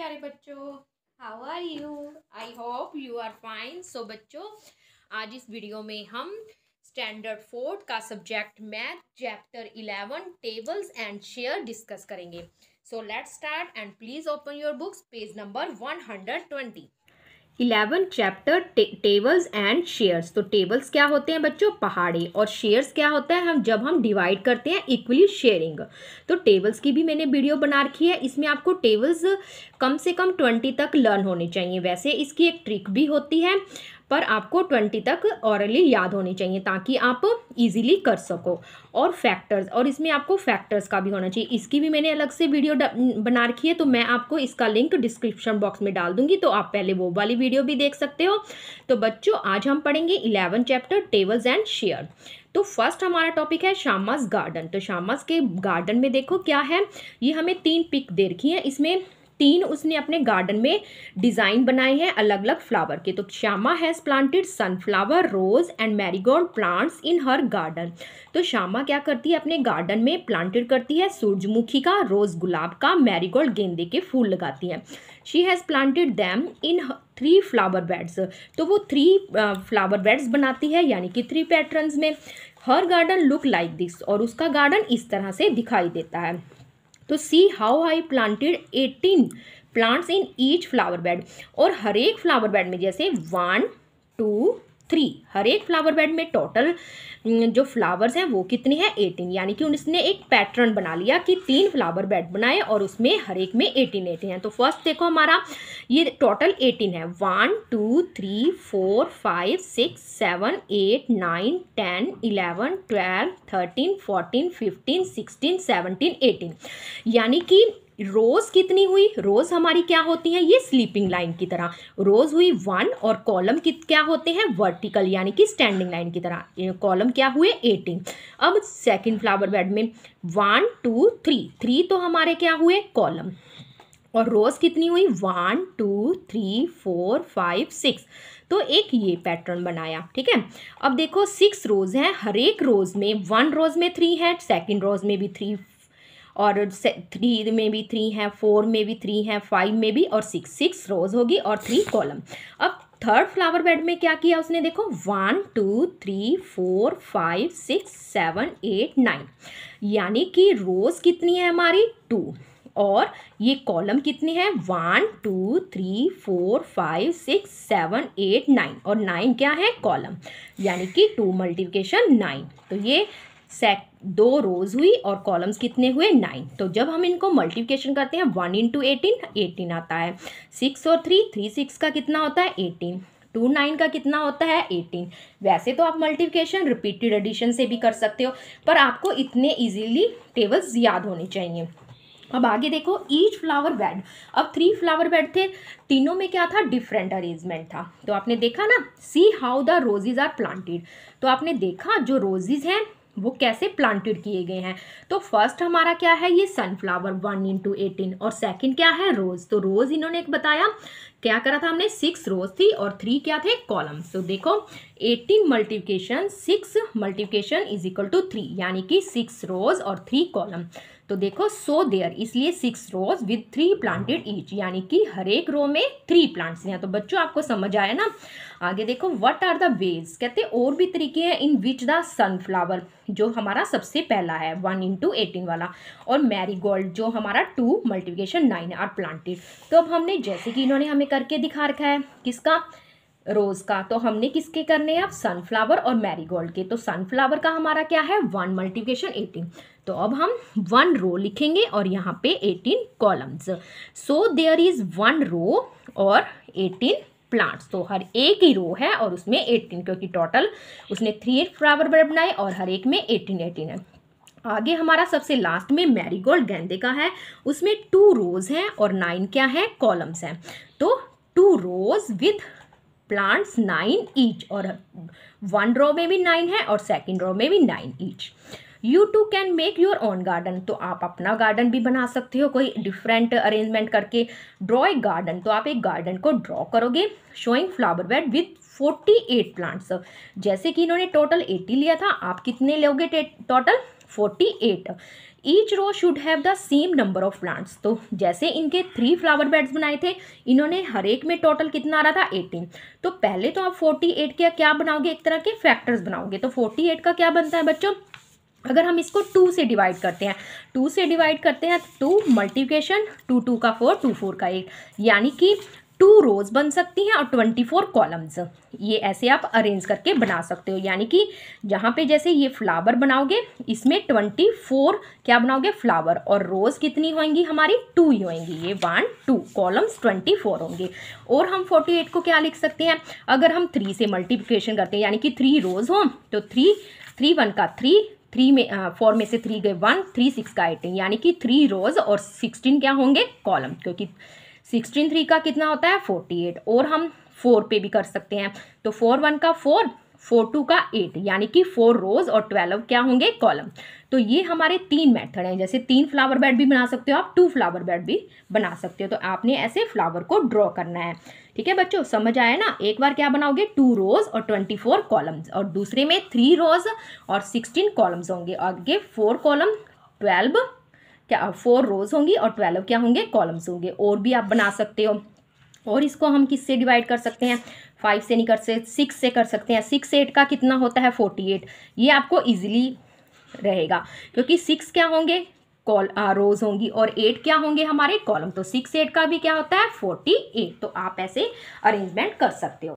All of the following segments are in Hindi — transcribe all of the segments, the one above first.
प्यारे बच्चों, how are you? I hope you are fine. So बच्चों, आज इस वीडियो में हम स्टैंडर्ड 4 का subject math chapter 11 tables and share discuss करेंगे। So let's start and please open your books, page number 120। 11 chapter tables and shares. तो टेबल्स क्या होते हैं बच्चों? पहाड़े। और शेयर्स क्या होता है? जब हम डिवाइड करते हैं इक्वली शेयरिंग। तो टेबल्स की भी मैंने वीडियो बना रखी है, इसमें आपको टेबल्स कम से कम 20 तक लर्न होने चाहिए। वैसे इसकी एक ट्रिक भी होती है, पर आपको 20 तक ऑरली याद होनी चाहिए ताकि आप इजीली कर सको। और फैक्टर्स, और इसमें आपको फैक्टर्स का भी होना चाहिए। इसकी भी मैंने अलग से वीडियो बना रखी है, तो मैं आपको इसका लिंक डिस्क्रिप्शन बॉक्स में डाल दूंगी, तो आप पहले वो वाली वीडियो भी देख सकते हो। तो बच्चों, आज हम पढ़ेंगे 11 चैप्टर टेबल्स एंड शेयर। तो फर्स्ट हमारा टॉपिक है शामास गार्डन। तो शामास के गार्डन में देखो क्या है, ये हमें 3 पिक दे रखी है। इसमें 3 उसने अपने गार्डन में डिजाइन बनाए हैं अलग अलग फ्लावर के। तो Shyama has planted sunflower, rose and marigold plants in her garden. तो श्यामा क्या करती है? अपने गार्डन में प्लांटेड करती है सूरजमुखी का, रोज गुलाब का, मैरीगोल्ड गेंदे के फूल लगाती है। She has planted them in 3 flower beds. तो वो 3 फ्लावर बेड्स बनाती है, यानी कि 3 पैटर्न्स में। हर गार्डन लुक लाइक दिस, और उसका गार्डन इस तरह से दिखाई देता है। तो सी how I planted 18 plants in each flower bed. और हर एक फ्लावर बेड में जैसे 1 2 3, हर एक फ्लावर बेड में टोटल जो फ्लावर्स हैं वो कितनी है? 18। यानी कि उसने एक पैटर्न बना लिया कि 3 फ्लावर बेड बनाए और उसमें हर एक में 18 हैं। तो फर्स्ट देखो, हमारा ये टोटल 18 है। 1 2 3 4 5 6 7 8 9 10 11 12 13 14 15 16 17 18। यानी कि रोज कितनी हुई? रोज हमारी क्या होती हैं? ये स्लीपिंग लाइन की तरह रोज हुई 1, और कॉलम क्या होते हैं? वर्टिकल, यानी कि स्टैंडिंग लाइन की तरह कॉलम क्या हुए? 18। अब सेकंड फ्लावर बेड में 1 2 3 तो हमारे क्या हुए? कॉलम। और रोज कितनी हुई? 1 2 3 4 5 6। तो एक ये पैटर्न बनाया, ठीक है। अब देखो 6 रोज हैं, हर एक रोज में 1 रोज में 3 है, सेकेंड रोज में भी 3, और 3 में भी 3 है, 4 में भी 3 है, 5 में भी, और 6 रोज होगी और 3 कॉलम। अब थर्ड फ्लावर बेड में क्या किया उसने? देखो 1 2 3 4 5 6 7 8 9, यानी कि रोज कितनी है हमारी? 2, और ये कॉलम कितनी है? 1 2 3 4 5 6 7 8 9, और 9 क्या है? कॉलम। यानी कि 2 मल्टीप्लिकेशन 9। तो ये 2 रोज हुई और कॉलम्स कितने हुए? 9। तो जब हम इनको मल्टीप्लिकेशन करते हैं 1 इंटू 18 आता है। 6 और 3 6 का कितना होता है? 18। 2 9 का कितना होता है? 18। वैसे तो आप मल्टीप्लिकेशन रिपीटेड एडिशन से भी कर सकते हो, पर आपको इतने इजीली टेबल्स याद होने चाहिए। अब आगे देखो, ईच फ्लावर बेड। अब 3 फ्लावर बेड थे, तीनों में क्या था? डिफरेंट अरेंजमेंट था। तो आपने देखा ना, see how the roses are planted. तो आपने देखा जो रोजेज हैं वो कैसे प्लांटेड किए गए हैं। तो फर्स्ट हमारा क्या है? ये सनफ्लावर 1 इंटू 18, और सेकंड क्या है? रोज। तो रोज इन्होंने एक बताया क्या करा था हमने? 6 रोज थी और 3 क्या थे? कॉलम। तो देखो 18 multiplication 6 multiplication is equal to 3, यानी कि 6 रोज और 3 कॉलम। तो देखो सो देयर, इसलिए 6 रोज विद 3 प्लांटेड ईच, यानी कि हर एक रो में 3 प्लांट्स हैं। तो बच्चों आपको समझ आया ना। आगे देखो, व्हाट आर द वेज, कहते हैं और भी तरीके हैं इन विच द सनफ्लावर, जो हमारा सबसे पहला है 1 इंटू 18 वाला, और मैरीगोल्ड जो हमारा 2 मल्टीप्लिकेशन 9 आर प्लांटेड। तो अब हमने जैसे कि इन्होंने हमें करके दिखा रखा है, किसका? रोज का। तो हमने किसके करने हैं अब? सनफ्लावर और मैरीगोल्ड के। तो सनफ्लावर का हमारा क्या है? 1 मल्टीप्लिकेशन 18। तो अब हम 1 रो लिखेंगे और यहाँ पे 18 कॉलम्स। सो देयर इज 1 रो और 18 प्लांट्स। तो हर एक ही रो है और उसमें 18, क्योंकि टोटल उसने 3 फ्लावर बेड बनाए और हर एक में 18 है। आगे हमारा सबसे लास्ट में मैरीगोल्ड गेंदे का है, उसमें 2 रोज हैं और 9 क्या है? कॉलम्स हैं। तो 2 रोज विथ प्लांट्स 9 ईच, और 1 रो में भी 9 है और सेकंड रो में भी 9 each. You too can make your own garden. तो आप अपना गार्डन भी बना सकते हो कोई डिफरेंट अरेंजमेंट करके। ड्रॉ ए गार्डन, तो आप एक गार्डन को ड्रॉ करोगे showing flower bed with 48 plants. जैसे कि इन्होंने टोटल 80 लिया था, आप कितने लोगे total? 48। Each row should have the same number of plants. तो जैसे इनके 3 फ्लावर बेड्स बनाए थे, इन्होंने हर एक में टोटल कितना आ रहा था 18। तो पहले तो आप 48 के क्या बनाओगे, एक तरह के फैक्टर्स बनाओगे। तो 48 का क्या बनता है बच्चों, अगर हम इसको 2 से डिवाइड करते हैं, 2 से डिवाइड करते हैं 2 मल्टीप्लिकेशन 2 2 का 4 2 4 का 8, यानी कि 2 रोज बन सकती हैं और 24 कॉलम्स। ये ऐसे आप अरेंज करके बना सकते हो, यानी कि जहाँ पे जैसे ये फ्लावर बनाओगे इसमें 24 क्या बनाओगे फ्लावर, और रोज कितनी होंगी हमारी 2 ही होंगी, ये 1 2 कॉलम्स 24 होंगे। और हम 48 को क्या लिख सकते हैं, अगर हम 3 से मल्टीप्लिकेशन करते हैं यानी कि 3 रोज हो तो 3 1 का 3 3 में 4 में से 3 गए 1 3 6 का 18, यानी कि 3 रोज और 16 क्या होंगे कॉलम, क्योंकि 16 3 का कितना होता है 48। और हम 4 पे भी कर सकते हैं, तो 4 1 का 4 4 2 का 8, यानी कि 4 रोज और 12 क्या होंगे कॉलम। तो ये हमारे 3 मेथड हैं, जैसे 3 फ्लावर बेड भी बना सकते हो आप, 2 फ्लावर बेड भी बना सकते हो। तो आपने ऐसे फ्लावर को ड्रॉ करना है। ठीक है बच्चों, समझ आया ना। एक बार क्या बनाओगे 2 रोज और 24 कॉलम्स, और दूसरे में 3 रोज और 16 कॉलम्स होंगे, आगे 4 कॉलम 12 क्या 4 रोज होंगी और 12 क्या होंगे कॉलम्स होंगे। और भी आप बना सकते हो, और इसको हम किससे डिवाइड कर सकते हैं, 5 से नहीं कर सकते 6 से कर सकते हैं। 6 8 का कितना होता है 48, ये आपको इजीली रहेगा क्योंकि 6 क्या होंगे रोज होंगी और 8 क्या होंगे हमारे कॉलम। तो 6 8 का भी क्या होता है 48। तो आप ऐसे अरेंजमेंट कर सकते हो।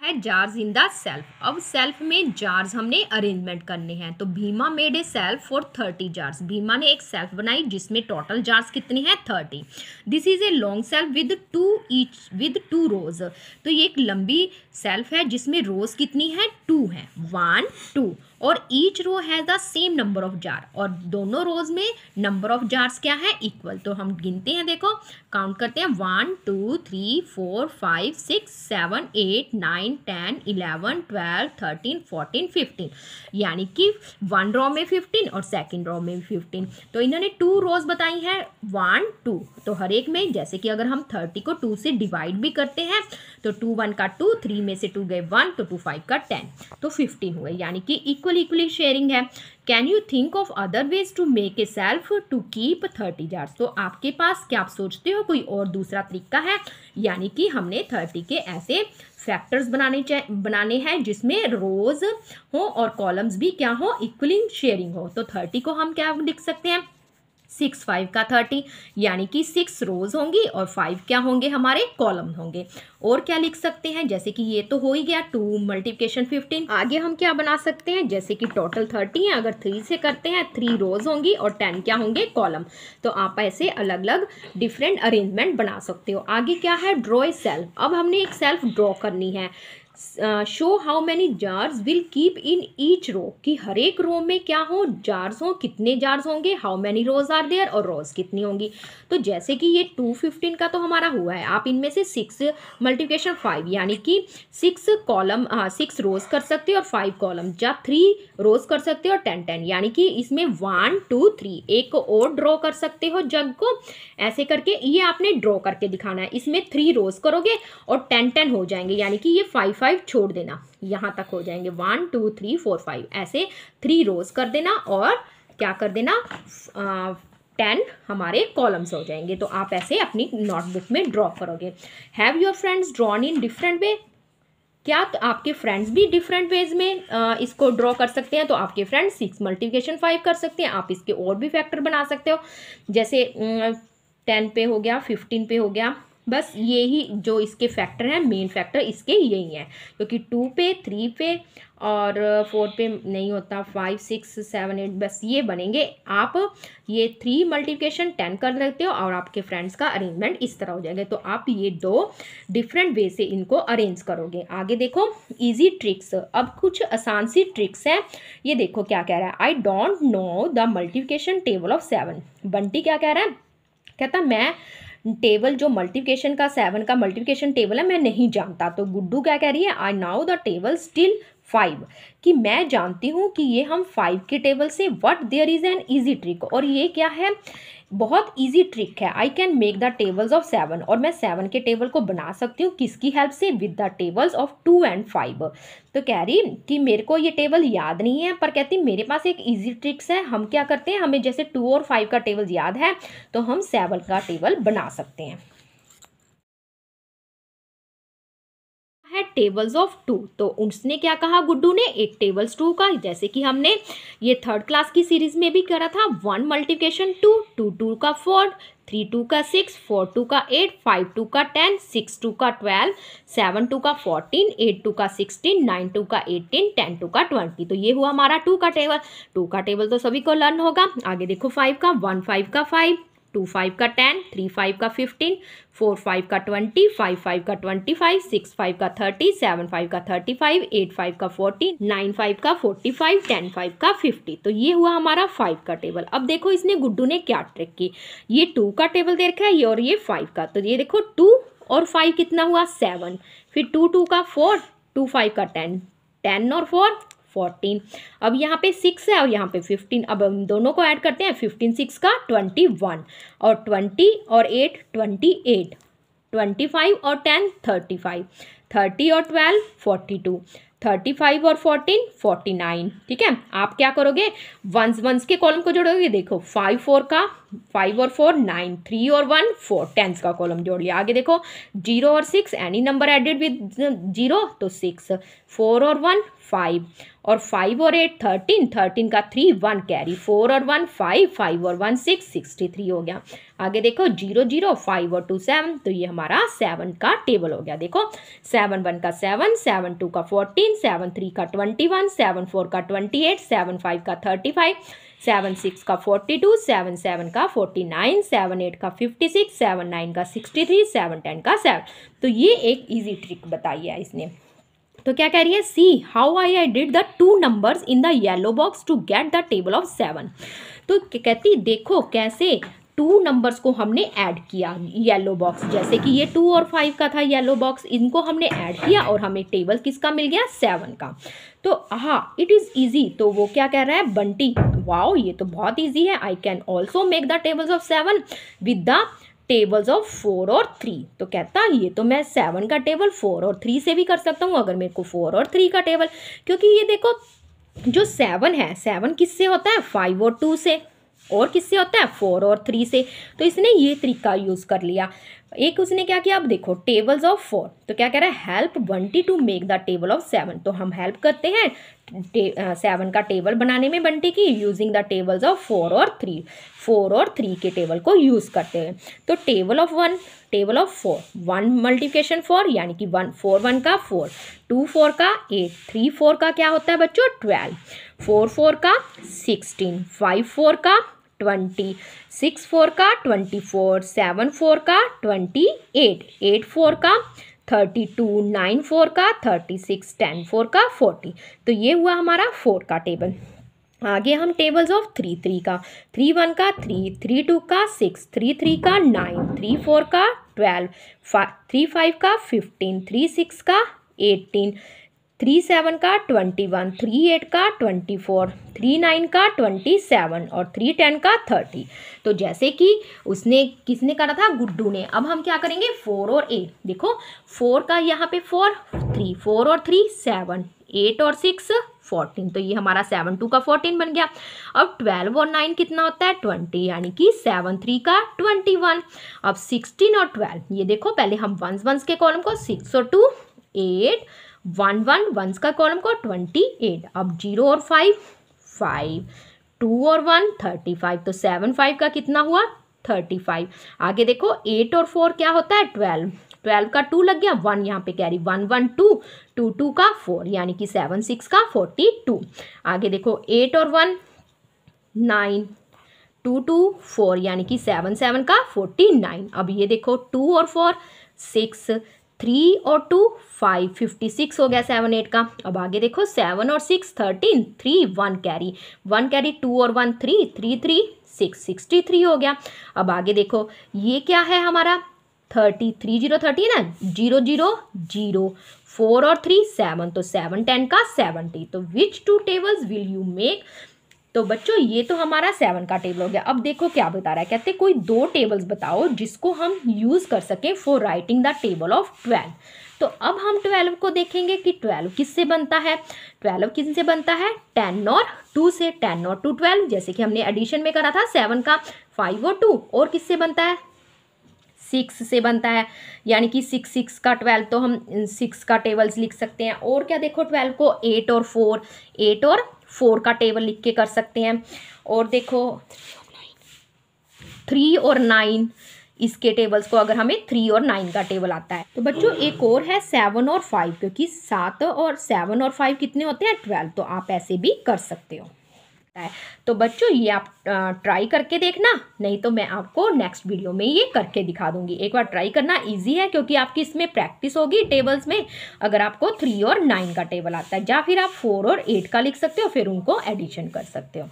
है जार्स इन द सेल्फ। अब सेल्फ में जार्स हमने अरेंजमेंट करने हैं। तो Bhima made a self for 30 jars. Bhima ने एक सेल्फ बनाई जिसमें टोटल जार्स कितने हैं 30। This is a long shelf with two rows. तो ये एक लंबी सेल्फ है जिसमें रोज कितनी है 2 है 1 2, और each row has the same number of jars, और दोनों रोज में नंबर ऑफ जार्स क्या है इक्वल। तो हम गिनते हैं, देखो काउंट करते हैं 1 2 3 4 5 6 7 8 9 10 11 12 13 14 15, यानी कि 1 रो में 15 और सेकंड रो में 15। तो इन्होंने 2 रोज बताई हैं 1 2। तो हर एक में जैसे कि अगर हम 30 को 2 से डिवाइड भी करते हैं तो 2 1 का 2, 3 में से 2 गए 1, तो 2 5 का 10, तो 15 हुए, यानी कि इक्वली शेयरिंग है। Can you think of other ways to make a shelf to keep 30 jars. तो आपके पास क्या आप सोचते हो कोई और दूसरा तरीका है, यानी कि हमने 30 के ऐसे फैक्टर्स बनाने हैं जिसमें रोज हो और कॉलम्स भी क्या हो इक्वली शेयरिंग हो। तो 30 को हम क्या लिख सकते हैं 6 5 का 30, यानी कि 6 रोज होंगी और 5 क्या होंगे हमारे कॉलम होंगे। और क्या लिख सकते हैं, जैसे कि ये तो हो ही गया 2 मल्टीप्लिकेशन 15। आगे हम क्या बना सकते हैं, जैसे कि टोटल 30 है, अगर 3 से करते हैं 3 रोज होंगी और 10 क्या होंगे कॉलम। तो आप ऐसे अलग अलग डिफरेंट अरेंजमेंट बना सकते हो। आगे क्या है ड्रॉ ए सेल्फ। अब हमने एक सेल्फ ड्रॉ करनी है। Show how many jars will keep in each row, कि हर एक रो में क्या हो जार्स हो, कितने जार्स होंगे, how many rows are there, और रोज कितनी होंगी। तो जैसे कि ये 215 का तो हमारा हुआ है, आप इनमें से 6 मल्टीप्लिकेशन 5 यानी कि 6 कॉलम 6 रोज कर सकते हो और 5 कॉलम, या 3 रोज कर सकते हो और 10 10, यानी कि इसमें 1 2 3 एक को और ड्रॉ कर सकते हो जग को। ऐसे करके ये आपने ड्रॉ करके दिखाना है। इसमें 3 रोज करोगे और 10 10 हो जाएंगे, यानी कि ये 5 5 छोड़ देना, यहाँ तक हो जाएंगे 1 2 3 4 5, ऐसे 3 रोज कर देना और क्या कर देना 10 हमारे कॉलम्स हो जाएंगे। तो आप ऐसे अपनी नोटबुक में ड्रॉ करोगे। Have your friends drawn in different way. क्या तो आपके फ्रेंड्स भी डिफरेंट वेज में इसको ड्रॉ कर सकते हैं। तो आपके फ्रेंड्स 6 मल्टीप्लिकेशन 5 कर सकते हैं। आप इसके और भी फैक्टर बना सकते हो, जैसे 10 पे हो गया, 15 पे हो गया। बस ये ही जो इसके फैक्टर हैं, मेन फैक्टर इसके यही हैं, क्योंकि 2 पे 3 पे और 4 पे नहीं होता, 5 6 7 8 बस ये बनेंगे। आप ये 3 मल्टीप्लिकेशन 10 कर लेते हो और आपके फ्रेंड्स का अरेंजमेंट इस तरह हो जाएगा। तो आप ये 2 डिफरेंट वे से इनको अरेंज करोगे। आगे देखो इजी ट्रिक्स। अब कुछ आसान सी ट्रिक्स हैं। ये देखो क्या कह रहा है, I don't know the multiplication table of 7। Bunty क्या कह रहा है, कहता मैं टेबल जो मल्टीप्लिकेशन का 7 का मल्टीप्लिकेशन टेबल है मैं नहीं जानता। तो गुड्डू क्या कह रही है, I now the table still 5 कि मैं जानती हूँ कि ये हम 5 के टेबल से what there is an easy trick, और ये क्या है, बहुत इजी ट्रिक है। I can make the tables of 7, और मैं 7 के टेबल को बना सकती हूँ किसकी हेल्प से, with the tables of 2 and 5। तो कह रही कि मेरे को ये टेबल याद नहीं है, पर कहती मेरे पास एक इजी ट्रिक्स है। हम क्या करते हैं, हमें जैसे 2 और 5 का टेबल याद है तो हम 7 का टेबल बना सकते हैं। है टेबल्स ऑफ 2, तो उसने क्या कहा गुड्डू ने, एक टेबल्स 2 का, जैसे कि हमने ये 3rd क्लास की सीरीज में भी करा था। 1 मल्टीप्लिकेशन 2, 2 2 का 4, 3 2 का 6, 4 2 का 8, 5 2 का 10, 6 2 का 12, 7 2 का 14, 8 2 का 16, 9 2 का 18, 10 2 का 20। तो ये हुआ हमारा 2 का टेबल। 2 का टेबल तो सभी को लर्न होगा। आगे देखो 5 का, 1 5 का 5, 2 5 का 10, 3 5 का 15, 4 5 का 20, 5 5 का 25, 6 5 का 30, 7 5 का 35, 8 5 का 40, 9 5 का 45, 10 5 का 50। तो ये हुआ हमारा 5 का टेबल। अब देखो इसने गुड्डू ने क्या ट्रिक की, ये 2 का टेबल दे रखा है ये, और ये 5 का। तो ये देखो 2 और 5 कितना हुआ 7, फिर 2 2 का 4, 2 5 का 10, 10 और 4 14। अब यहाँ पे 6 है और यहाँ पे 15। अब हम दोनों को ऐड करते हैं, 15 6 का 21, और 20 और 8 28, 25 और 10 35, 30 और 12 42, 35 और 14 49। ठीक है, आप क्या करोगे, वंस के कॉलम को जोड़ोगे। देखो 5 4 का, 5 और 4 9, 3 और 1 4, टेंस का कॉलम जोड़ लिया। आगे देखो 0 और 6, एनी नंबर एडेड विद 0 तो 6, 4 और 1 5, और 5 और 8 13, 13 का 3 1 कैरी, 4 और 1 5, 5 और 1 6, 63 हो गया। आगे देखो 0 0, 5 और 2 7, तो ये हमारा 7 का टेबल हो गया। देखो 7 1 का 7, 7 2 का 14, 7 3 का 21, 7 4 का 28, 7 5 का 35, 7 6 का 42, 7 7 का 49, 7 8 का 56, 7 9 का 63, 7 10 का 7। तो ये एक इजी ट्रिक बताई है इसने। तो क्या कह रही है, see how I did the 2 numbers in the yellow box to get the table of 7। तो कहती देखो कैसे 2 नंबर्स को हमने ऐड किया येलो बॉक्स, जैसे कि ये 2 और 5 का था येलो बॉक्स, इनको हमने ऐड किया और हमें टेबल किसका मिल गया 7 का। तो हाँ इट इज़ ईजी। तो वो क्या कह रहा है बंटी, वाओ ये तो बहुत ईजी है, I can also make the tables of 7 with the tables of 4 और 3। तो कहता ये तो मैं 7 का टेबल 4 और 3 से भी कर सकता हूँ अगर मेरे को 4 और 3 का टेबल, क्योंकि ये देखो जो 7 है, 7 किससे होता है 5 और 2 से, और किससे होता है 4 और 3 से। तो इसने ये तरीका यूज़ कर लिया। एक उसने क्या किया, अब देखो टेबल्स ऑफ 4, तो क्या कह रहा है help Bunty to make the table of 7। तो हम हेल्प करते हैं 7 का टेबल बनाने में बंटी की, यूजिंग द टेबल्स ऑफ 4 और 3, 4 और 3 के टेबल को यूज़ करते हैं। तो table of 1, table of 4, 1 multiplication 4 यानी कि 1 4 1 का 4, 2 4 का 8, 3 4 का क्या होता है बच्चों 12, 4 4 का 16, 5 4 का 20, 6 4 का 24, 7 4 का 28, 8 4 का 32, 9 4 का 36, 10 4 का 40। तो ये हुआ हमारा 4 का टेबल। आगे हम टेबल्स ऑफ 3 3 का, 3 1 का 3, 3 2 का 6, 3 3 का 9, 3 4 का 12, 3 5 का 15, 3 6 का 18, 3 7 का 21, 3 8 का 24, 3 9 का 27 और 3 10 का 30। तो जैसे कि उसने किसने करा था गुड्डू ने। अब हम क्या करेंगे 4 और 8, देखो 4 का यहाँ पे 4, 3 4 और 3 7, 8 और 6 14। तो ये हमारा 7 2 का 14 बन गया। अब 12 और 9 कितना होता है 20, यानी कि 7 3 का 21। अब 16 और 12, ये देखो पहले हम वंस के कॉलम को 6 और 2 8, 1 1 वंस का कॉलम को 28। अब 0 और 5 5, 2 और 1 35। तो 7 5 का कितना हुआ 35। आगे देखो 8 और 4 क्या होता है 12, 12 का 2 लग गया, 1 यहाँ पे कैरी, 1 1 2, 2 2 का 4 यानी कि 7 6 का 42। आगे देखो 8 और 1 9, 2 2 4 यानी कि 7 7 का 49। अब ये देखो 2 और 4 6, 3 और 2 5, 56 हो गया 7 8 का। अब आगे देखो 7 और 6 13, 3 1 कैरी, 1 कैरी, 2 और 1 3, 3 3 6 63 हो गया। अब आगे देखो ये क्या है हमारा 30 3 0 30 ना, 0 0 0 4 और 3 7, तो 7 10 का 70। तो विच 2 टेबल्स विल यू मेक। तो बच्चों ये तो हमारा 7 का टेबल हो गया। अब देखो क्या बता रहा है, कहते कोई 2 टेबल्स बताओ जिसको हम यूज कर सकें for writing the table of 12। तो अब हम 12 को देखेंगे कि 12 किससे बनता है। 12 किससे बनता है, 10 और 2 से, 10 और 2 12, जैसे कि हमने एडिशन में करा था 7 का 5 और 2। और किससे बनता है, 6 से बनता है, यानी कि 6 6 का 12, तो हम 6 का टेबल्स लिख सकते हैं। और क्या देखो 12 को 8 और 4, 8 और 4 का टेबल लिख के कर सकते हैं। और देखो 3 और 9, इसके टेबल्स को अगर हमें 3 और 9 का टेबल आता है। तो बच्चों एक और है 7 और 5, क्योंकि 7 और 7 और 5 कितने होते हैं, 12, तो आप ऐसे भी कर सकते हो। तो बच्चों ये आप ट्राई करके देखना, नहीं तो मैं आपको नेक्स्ट वीडियो में ये करके दिखा दूंगी। एक बार ट्राई करना, इजी है क्योंकि आपकी इसमें प्रैक्टिस होगी टेबल्स में। अगर आपको 3 और 9 का टेबल आता है, या फिर आप 4 और 8 का लिख सकते हो, फिर उनको एडिशन कर सकते हो।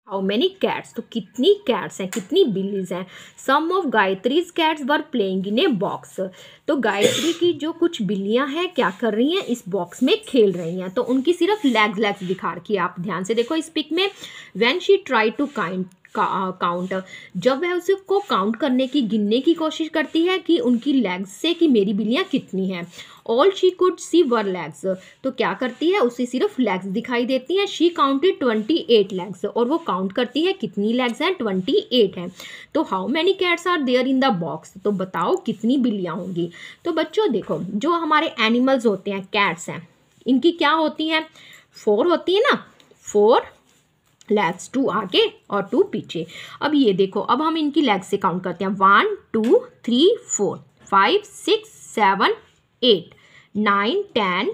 हाउ मैनी कैट्स, तो कितनी कैट्स हैं, कितनी बिल्लीज हैं। Some of Gayatri's cats were playing in a box. तो गायत्री की जो कुछ बिल्लियां हैं क्या कर रही हैं, इस बॉक्स में खेल रही हैं। तो उनकी सिर्फ लेग्स दिखा रखी है। आप ध्यान से देखो इस पिक में, when she try to count, जब वह उसको काउंट करने की, गिनने की कोशिश करती है कि उनकी लेग्स से कि मेरी बिल्लियां कितनी हैं। All she could see were legs, तो क्या करती है, उसे सिर्फ लेग्स दिखाई देती हैं। शी काउंटेड 28 लेग्स, और वो काउंट करती है कितनी लेग्स हैं, 28 हैं। तो how many cats are there in the box, तो बताओ कितनी बिल्लियां होंगी। तो बच्चों देखो जो हमारे एनिमल्स होते हैं, कैट्स हैं, इनकी क्या होती हैं, 4 होती है ना, 4 लेग्स, 2 आगे और 2 पीछे। अब ये देखो, अब हम इनकी लेग्स से काउंट करते हैं, 1 2 3 4 5 6 7 8 9 10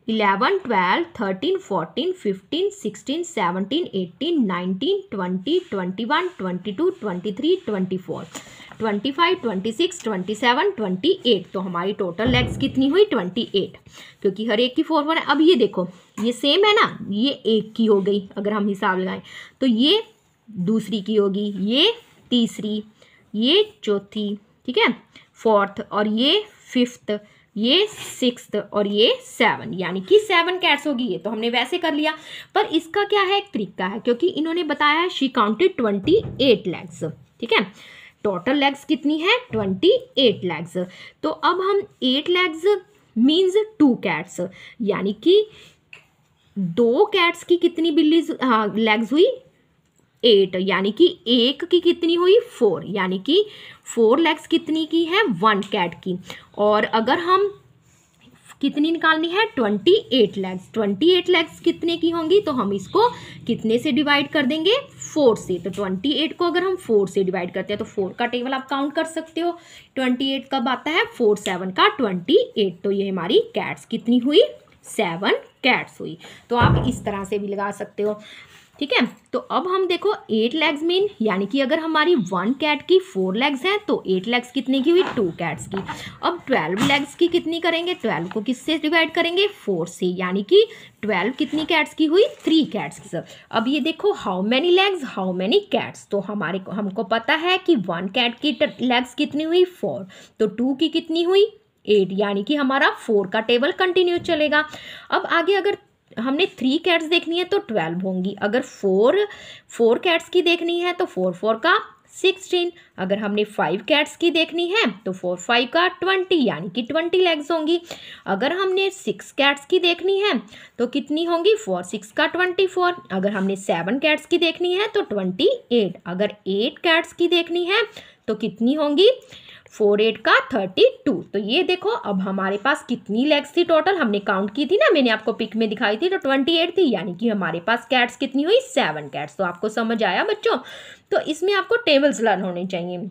11 12 13 14 15 16 17 18 19 20 21 22 23 24 25 26 27 28। तो हमारी टोटल लेग्स कितनी हुई, 28, क्योंकि हर एक की 4 4 है। अब ये देखो ये सेम है ना, ये एक की हो गई, अगर हम हिसाब लगाएं तो ये दूसरी की होगी, ये तीसरी, ये चौथी, ठीक है, 4th, और ये 5th, ये 6th, और ये 7, यानी कि 7 कैट्स होगी। ये तो हमने वैसे कर लिया, पर इसका क्या है, एक तरीका है, क्योंकि इन्होंने बताया है शी काउंटेड 28 लेग्स, ठीक है। टोटल लेग्स कितनी है, 28 लेग्स। तो अब हम 8 लेग्स मीन्स 2 कैट्स, यानी कि 2 कैट्स की कितनी बिल्ली लेग्स हुई, 8, यानी कि एक की कितनी हुई, 4, यानी कि 4 लेग्स कितनी की है, 1 कैट की। और अगर हम कितनी निकालनी है, 28 लेग्स, 28 लेग्स कितने की होंगी, तो हम इसको कितने से डिवाइड कर देंगे, 4 से। तो 28 को अगर हम 4 से डिवाइड करते हैं तो 4 का टेबल आप काउंट कर सकते हो, 28 कब आता है, 4 7 का 28। तो ये हमारी कैट्स कितनी हुई, 7 कैट्स हुई। तो आप इस तरह से भी लगा सकते हो, ठीक है। तो अब हम देखो 8 लेग्स मीन, यानी कि अगर हमारी 1 कैट की 4 लेग्स हैं तो 8 लेग्स कितने की हुई, 2 कैट्स की। अब 12 लेग्स की कितनी करेंगे, 12 को किससे डिवाइड करेंगे, 4 से, यानी कि 12 कितनी कैट्स की हुई, 3 कैट्स की। अब ये देखो how many legs how many cats, तो हमको पता है कि 1 कैट की लेग्स कितनी हुई, 4, तो 2 की कितनी हुई, 8, यानी कि हमारा 4 का टेबल कंटिन्यू चलेगा। अब आगे अगर हमने 3 कैट्स देखनी है तो 12 होंगी, अगर 4 कैट्स की देखनी है तो 4 4 का 16, अगर हमने 5 कैट्स की देखनी है तो 4 5 का 20, यानी कि 20 लेग्स होंगी। अगर हमने 6 कैट्स की देखनी है तो कितनी होंगी, 4 6 का 24, अगर हमने 7 कैट्स की देखनी है तो 28, अगर 8 कैट्स की देखनी है तो कितनी होंगी, 4 8 का 32। तो ये देखो अब हमारे पास कितनी लेग्स थी टोटल, हमने काउंट की थी ना, मैंने आपको पिक में दिखाई थी, तो 28 थी, यानी कि हमारे पास कैट्स कितनी हुई, 7 कैट्स। तो आपको समझ आया बच्चों, तो इसमें आपको टेबल्स लर्न होने चाहिए।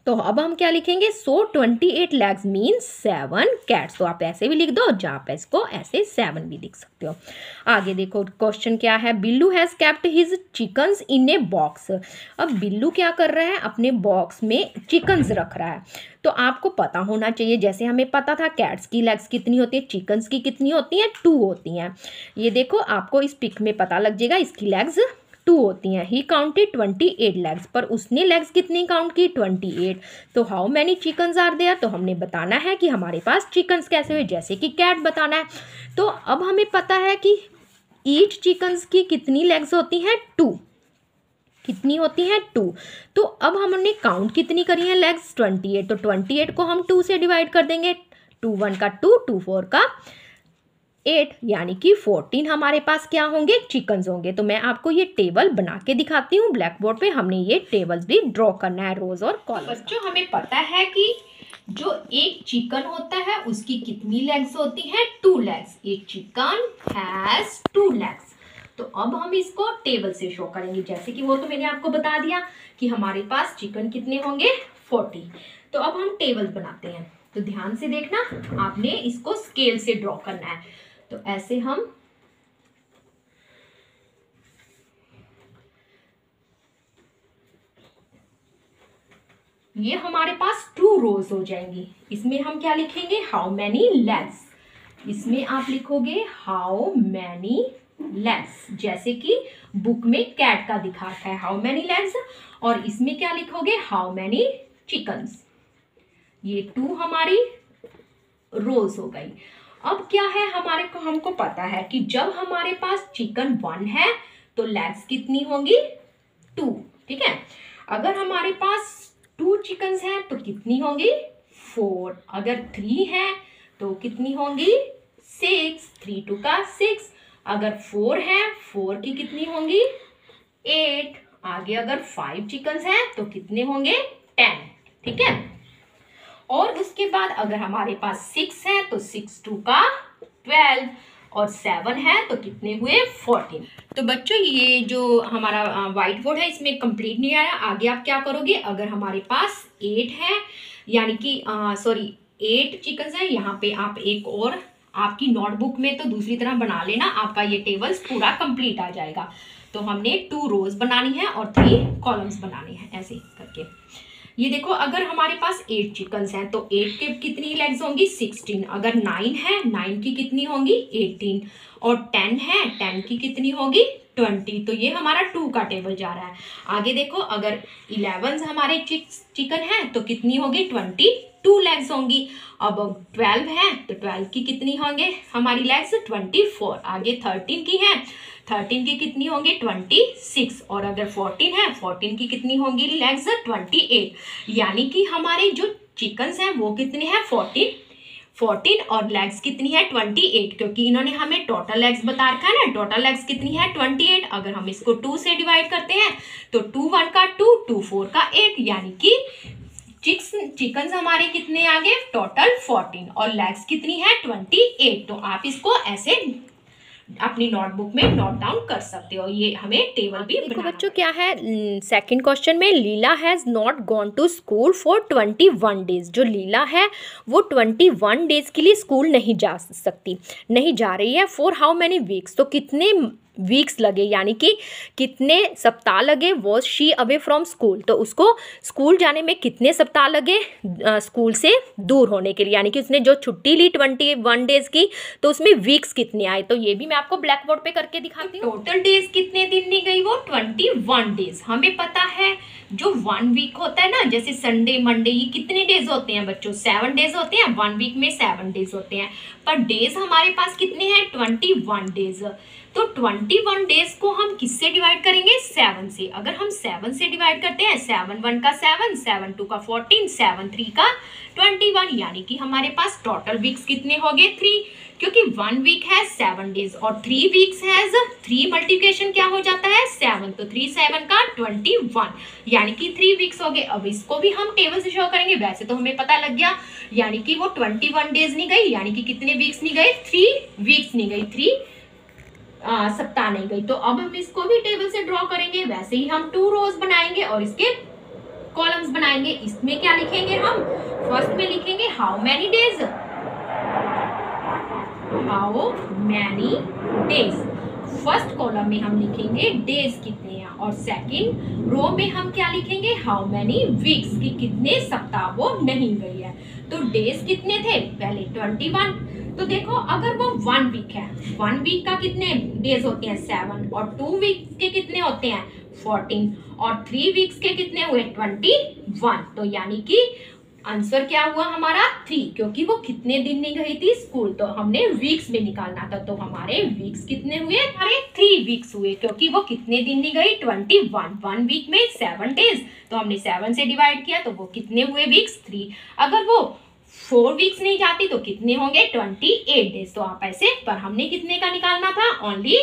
तो अब हम क्या लिखेंगे, सो 28 लेग्स मीन्स 7 कैट्स। तो आप ऐसे भी लिख दो, या आप इसको ऐसे 7 भी लिख सकते हो। आगे देखो क्वेश्चन क्या है, Billu has kept his chickens in a box. अब बिल्लू क्या कर रहा है, अपने बॉक्स में चिकन्स रख रहा है। तो आपको पता होना चाहिए, जैसे हमें पता था कैट्स की लेग्स कितनी होती है, चिकन्स की कितनी होती हैं, 2 होती हैं। ये देखो आपको इस पिक में पता लग जाएगा, इसकी लेग्स 2 होती हैं। ही काउंटेड 28 लेग्स, पर उसने लेग्स कितनी काउंट की? 28। तो how many chickens are there, तो हमने बताना है कि हमारे पास चिकन्स कैसे हुए, जैसे कि कैट बताना है। तो अब हमें पता है कि ईच चिकन्स की कितनी लेग्स होती हैं? 2। कितनी होती हैं? 2। तो अब हमने काउंट कितनी करी है लेग्स? 28। तो 28 को हम 2 से डिवाइड कर देंगे। 2 1 का 2, 2 4 का 8, यानी कि 14 हमारे पास क्या होंगे? चिकन्स होंगे। तो मैं आपको ये टेबल बना के दिखाती हूँ ब्लैक बोर्ड पे। हमने ये टेबल्स भी ड्रॉ करना है, रोज और कॉलम। बच्चों हमें पता है कि जो एक चिकन होता है उसकी कितनी लेग्स होती हैं? 2 लेग्स। एक चिकन हैज 2 लेग्स। तो अब हम इसको टेबल से शो करेंगे, जैसे कि वो तो मैंने आपको बता दिया कि हमारे पास चिकन कितने होंगे? 40। तो अब हम टेबल बनाते हैं। तो ध्यान से देखना, आपने इसको स्केल से ड्रॉ करना है। तो ऐसे हम ये हमारे पास 2 रोज हो जाएंगी। इसमें हम क्या लिखेंगे? How many legs. इसमें आप लिखोगे हाउ मैनी लेग्स, जैसे कि बुक में कैट का दिखा है हाउ मैनी लेग्स। और इसमें क्या लिखोगे? How many chickens. ये 2 हमारी रोज हो गई। अब क्या है, हमारे को हमको पता है कि जब हमारे पास चिकन 1 है तो लेग्स कितनी होंगी? 2। ठीक है। अगर हमारे पास 2 चिकन्स हैं तो कितनी होंगी? 4। अगर 3 है तो कितनी होंगी? 6। 3 2 का 6। अगर 4 है, 4 की कितनी होंगी? 8। आगे अगर 5 चिकन्स हैं तो कितने होंगे? 10। ठीक है। और उसके बाद अगर हमारे पास 6 है तो 6 2 का 12, और 7 है तो कितने हुए? 14। तो बच्चों ये जो हमारा व्हाइट बोर्ड है इसमें कंप्लीट नहीं आया। आगे आप क्या करोगे? अगर हमारे पास 8 है, यानी कि 8 चिकन्स है, यहाँ पे आप एक और आपकी नोटबुक में तो दूसरी तरह बना लेना, आपका ये टेबल्स पूरा कंप्लीट आ जाएगा। तो हमने 2 रोज बनानी है और 3 कॉलम्स बनाने हैं, ऐसे करके। ये देखो, अगर हमारे पास 8 चिकन्स हैं तो 8 के कितनी लेग्स होंगी? 16। अगर 9 है, 9 की कितनी होंगी? 18। और 10 है, 10 की कितनी होगी? 20। तो ये हमारा 2 का टेबल जा रहा है। आगे देखो, अगर 11 हमारे चिकन है तो कितनी होगी? 22 लेग्स होंगी। अब 12 है तो 12 की कितनी होंगे हमारी लेग्स? 24। आगे 13 की है, 13 की कितनी होंगी? 26। और अगर 14 है, 14 की कितनी होंगी लेग्स? 28। यानी कि हमारे जो चिकन्स हैं वो कितने हैं? 14 और लेग्स कितनी है? 28, क्योंकि इन्होंने हमें टोटल लेग्स बता रखा है ना। टोटल लेग्स कितनी है? 28। अगर हम इसको 2 से डिवाइड करते हैं तो 2 1 का 2, 2 4 का 8, यानी कि चिकन्स हमारे कितने आ गए? टोटल 14 और लेग्स कितनी है? 28। तो आप इसको ऐसे अपनी नोटबुक में नोट डाउन कर सकते हो। ये हमें टेबल भी देखो बच्चों क्या है सेकंड क्वेश्चन में, Leela has not gone to school for 21 days. जो लीला है वो 21 डेज के लिए स्कूल नहीं जा सकती, नहीं जा रही है। फॉर हाउ मैनी वीक्स, तो कितने वीक्स लगे, यानी कि कितने सप्ताह लगे। Was she away from school, तो उसको स्कूल जाने में कितने सप्ताह लगे स्कूल से दूर होने के लिए, यानी कि उसने जो छुट्टी ली 21 डेज की तो उसमें वीक्स कितने आए। तो ये भी मैं आपको ब्लैक बोर्ड पे करके दिखाती हूँ। टोटल डेज कितने दिन नहीं गई? वो 21 डेज। हमें पता है जो 1 वीक होता है ना, जैसे संडे मंडे, ये कितने डेज होते हैं बच्चों? 7 डेज होते हैं। 1 वीक में 7 डेज होते हैं, पर डेज हमारे पास कितने हैं? 21 डेज। तो 21 डेज को हम किससे डिवाइड करेंगे? 7 से। अगर हम 7 से डिवाइड करते हैं, 7 1 का 7, 7 2 का 14, 7 3 का 21, यानी कि हमारे पास टोटल वीक्स कितने हो गए? 3, क्योंकि 1 वीक है 7 डेज और 3 वीक्स है 3 मल्टीप्लिकेशन क्या हो जाता है? 7। तो 3 7 का 21, यानी कि 3 वीक्स हो गए। अब इसको भी हम टेबल से शो करेंगे। वैसे तो हमें पता लग गया, यानी कि वो 21 डेज नहीं गई, यानी कि कितने वीक्स नहीं गए? 3 वीक्स नहीं गई, 3 सप्ताह नहीं गई। तो अब हम इसको भी टेबल से ड्रॉ करेंगे। वैसे ही हम 2 रोज बनाएंगे और इसके कॉलम्स बनाएंगे। इसमें क्या लिखेंगे हम? फर्स्ट में लिखेंगे how many days, how many days. First column में हम लिखेंगे डेज कितने हैं, और सेकंड रो में हम क्या लिखेंगे? हाउ मैनी वीक्स, की कितने सप्ताह वो नहीं गई है। तो डेज कितने थे? पहले 21, तो देखो अगर वो 1 वीक है, 1 वीक का कितने डेज होते हैं 7, और 2 वीक्स के कितने होते हैं 14, और 3 वीक्स के कितने हुए 21। तो यानी कि आंसर क्या हुआ हमारा 3, क्योंकि वो कितने दिन नहीं गई थी स्कूल, तो हमने वीक्स में निकालना था। तो हमारे वीक्स कितने हुए, हमारे 3 वीक्स हुए, क्योंकि वो कितने दिन नहीं गई 21। 1 वीक में 7 डेज, तो हमने 7 से डिवाइड किया, तो वो कितने हुए वीक्स 3। अगर वो 4 वीक्स नहीं जाती तो कितने होंगे 28 डेज। तो आप ऐसे, पर हमने कितने का निकालना था, ओनली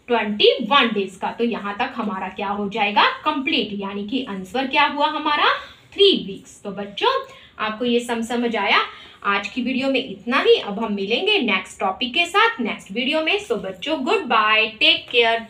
21 डेज का। तो यहाँ तक हमारा क्या हो जाएगा कंप्लीट, यानी कि आंसर क्या हुआ हमारा 3 वीक्स। तो बच्चों आपको ये समझ आया। आज की वीडियो में इतना ही। अब हम मिलेंगे नेक्स्ट टॉपिक के साथ नेक्स्ट वीडियो में। सो बच्चों गुड बाय, टेक केयर।